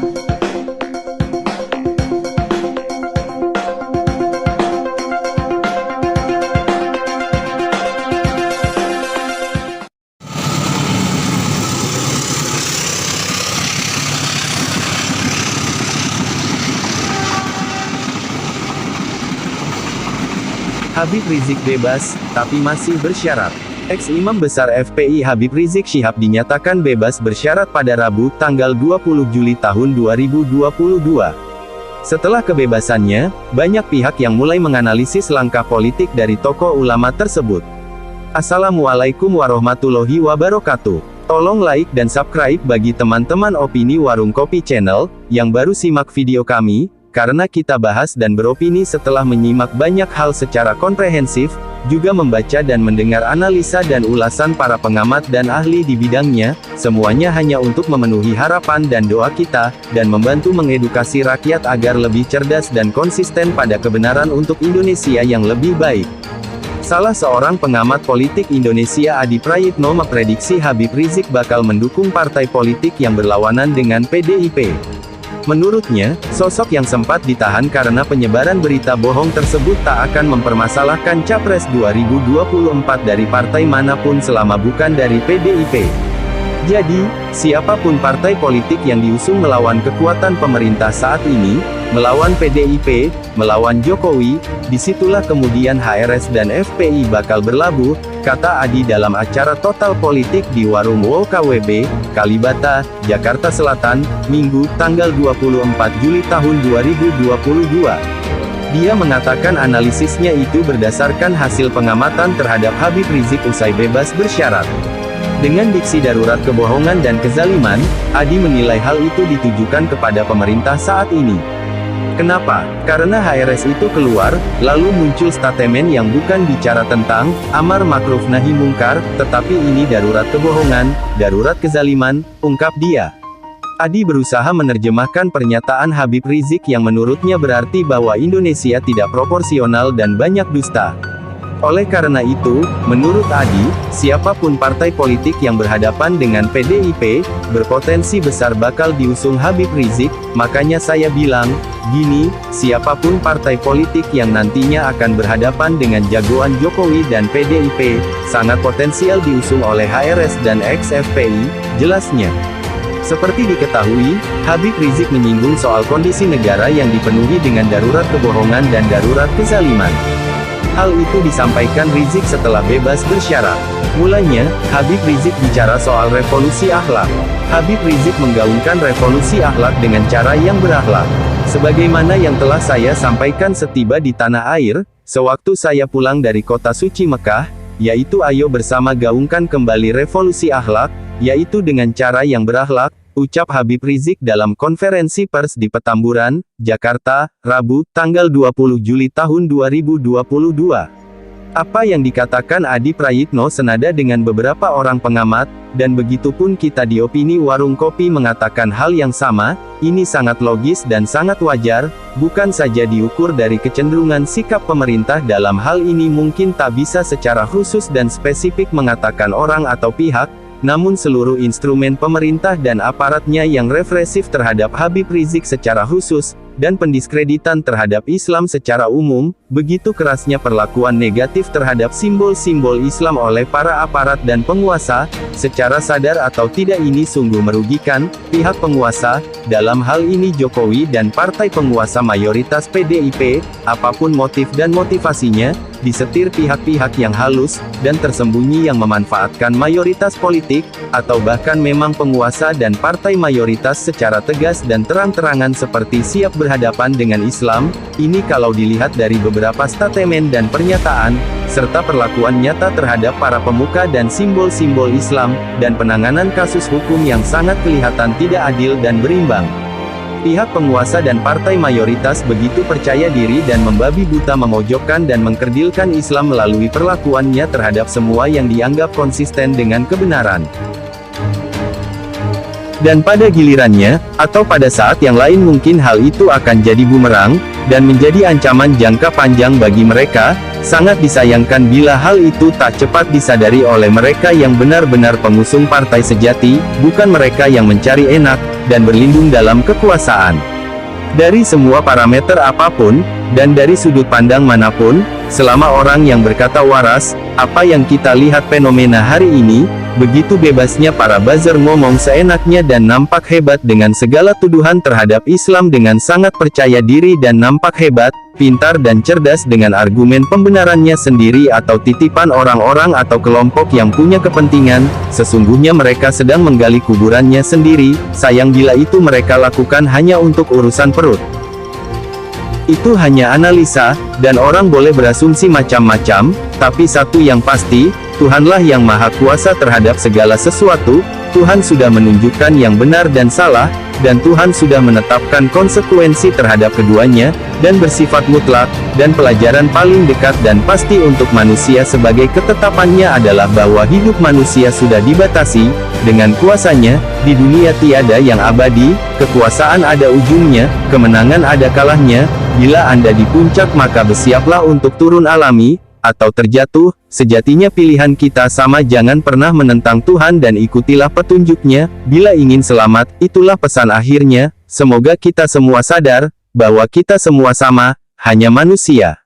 Habib Rizik bebas, tapi masih bersyarat. Ex-Imam Besar FPI Habib Rizik Syihab dinyatakan bebas bersyarat pada Rabu, tanggal 20 Juli tahun 2022. Setelah kebebasannya, banyak pihak yang mulai menganalisis langkah politik dari tokoh ulama tersebut. Assalamualaikum warahmatullahi wabarakatuh. Tolong like dan subscribe bagi teman-teman opini Warung Kopi Channel, yang baru simak video kami, karena kita bahas dan beropini setelah menyimak banyak hal secara komprehensif, juga membaca dan mendengar analisa dan ulasan para pengamat dan ahli di bidangnya, semuanya hanya untuk memenuhi harapan dan doa kita, dan membantu mengedukasi rakyat agar lebih cerdas dan konsisten pada kebenaran untuk Indonesia yang lebih baik. Salah seorang pengamat politik Indonesia Adi Prayitno memprediksi Habib Rizik bakal mendukung partai politik yang berlawanan dengan PDIP. Menurutnya, sosok yang sempat ditahan karena penyebaran berita bohong tersebut tak akan mempermasalahkan Capres 2024 dari partai manapun selama bukan dari PDIP. Jadi, siapapun partai politik yang diusung melawan kekuatan pemerintah saat ini, melawan PDIP, melawan Jokowi, disitulah kemudian HRS dan FPI bakal berlabuh, kata Adi dalam acara Total Politik di Warung WKWB, Kalibata, Jakarta Selatan, Minggu, tanggal 24 Juli tahun 2022. Dia mengatakan analisisnya itu berdasarkan hasil pengamatan terhadap Habib Rizik usai bebas bersyarat. Dengan diksi darurat kebohongan dan kezaliman, Adi menilai hal itu ditujukan kepada pemerintah saat ini. Kenapa? Karena HRS itu keluar, lalu muncul statement yang bukan bicara tentang amar ma'ruf nahi mungkar, tetapi ini darurat kebohongan, darurat kezaliman, ungkap dia. Adi berusaha menerjemahkan pernyataan Habib Rizik yang menurutnya berarti bahwa Indonesia tidak proporsional dan banyak dusta. Oleh karena itu, menurut Adi, siapapun partai politik yang berhadapan dengan PDIP, berpotensi besar bakal diusung Habib Rizik, makanya saya bilang, gini, siapapun partai politik yang nantinya akan berhadapan dengan jagoan Jokowi dan PDIP, sangat potensial diusung oleh HRS dan ex-FPI, jelasnya. Seperti diketahui, Habib Rizik menyinggung soal kondisi negara yang dipenuhi dengan darurat kebohongan dan darurat kezaliman. Hal itu disampaikan Rizik setelah bebas bersyarat. Mulanya, Habib Rizik bicara soal revolusi akhlak. Habib Rizik menggaungkan revolusi akhlak dengan cara yang berakhlak. Sebagaimana yang telah saya sampaikan setiba di tanah air, sewaktu saya pulang dari kota suci Mekah, yaitu ayo bersama gaungkan kembali revolusi akhlak, yaitu dengan cara yang berakhlak, ucap Habib Rizik dalam konferensi pers di Petamburan, Jakarta, Rabu, tanggal 20 Juli tahun 2022. Apa yang dikatakan Adi Prayitno senada dengan beberapa orang pengamat, dan begitupun kita di opini Warung Kopi mengatakan hal yang sama, ini sangat logis dan sangat wajar, bukan saja diukur dari kecenderungan sikap pemerintah dalam hal ini mungkin tak bisa secara khusus dan spesifik mengatakan orang atau pihak, namun seluruh instrumen pemerintah dan aparatnya yang represif terhadap Habib Rizik secara khusus, dan pendiskreditan terhadap Islam secara umum, begitu kerasnya perlakuan negatif terhadap simbol-simbol Islam oleh para aparat dan penguasa, secara sadar atau tidak ini sungguh merugikan pihak penguasa, dalam hal ini Jokowi dan partai penguasa mayoritas PDIP, apapun motif dan motivasinya, disetir pihak-pihak yang halus, dan tersembunyi yang memanfaatkan mayoritas politik, atau bahkan memang penguasa dan partai mayoritas secara tegas dan terang-terangan seperti siap berhadapan dengan Islam, ini kalau dilihat dari beberapa statement dan pernyataan, serta perlakuan nyata terhadap para pemuka dan simbol-simbol Islam, dan penanganan kasus hukum yang sangat kelihatan tidak adil dan berimbang. Pihak penguasa dan partai mayoritas begitu percaya diri dan membabi buta memojokkan dan mengkerdilkan Islam melalui perlakuannya terhadap semua yang dianggap konsisten dengan kebenaran. Dan pada gilirannya, atau pada saat yang lain mungkin hal itu akan jadi bumerang, dan menjadi ancaman jangka panjang bagi mereka. Sangat disayangkan bila hal itu tak cepat disadari oleh mereka yang benar-benar pengusung partai sejati, bukan mereka yang mencari enak, dan berlindung dalam kekuasaan. Dari semua parameter apapun, dan dari sudut pandang manapun, selama orang yang berkata waras, apa yang kita lihat fenomena hari ini, begitu bebasnya para buzzer ngomong seenaknya dan nampak hebat dengan segala tuduhan terhadap Islam dengan sangat percaya diri dan nampak hebat, pintar dan cerdas dengan argumen pembenarannya sendiri atau titipan orang-orang atau kelompok yang punya kepentingan, sesungguhnya mereka sedang menggali kuburannya sendiri, sayang bila itu mereka lakukan hanya untuk urusan perut. Itu hanya analisa, dan orang boleh berasumsi macam-macam, tapi satu yang pasti, Tuhanlah yang Maha Kuasa terhadap segala sesuatu, Tuhan sudah menunjukkan yang benar dan salah, dan Tuhan sudah menetapkan konsekuensi terhadap keduanya, dan bersifat mutlak, dan pelajaran paling dekat dan pasti untuk manusia sebagai ketetapannya adalah bahwa hidup manusia sudah dibatasi, dengan kuasanya, di dunia tiada yang abadi, kekuasaan ada ujungnya, kemenangan ada kalahnya, bila Anda di puncak maka bersiaplah untuk turun alami, atau terjatuh, sejatinya pilihan kita sama jangan pernah menentang Tuhan dan ikutilah petunjuknya, bila ingin selamat, itulah pesan akhirnya, semoga kita semua sadar, bahwa kita semua sama, hanya manusia.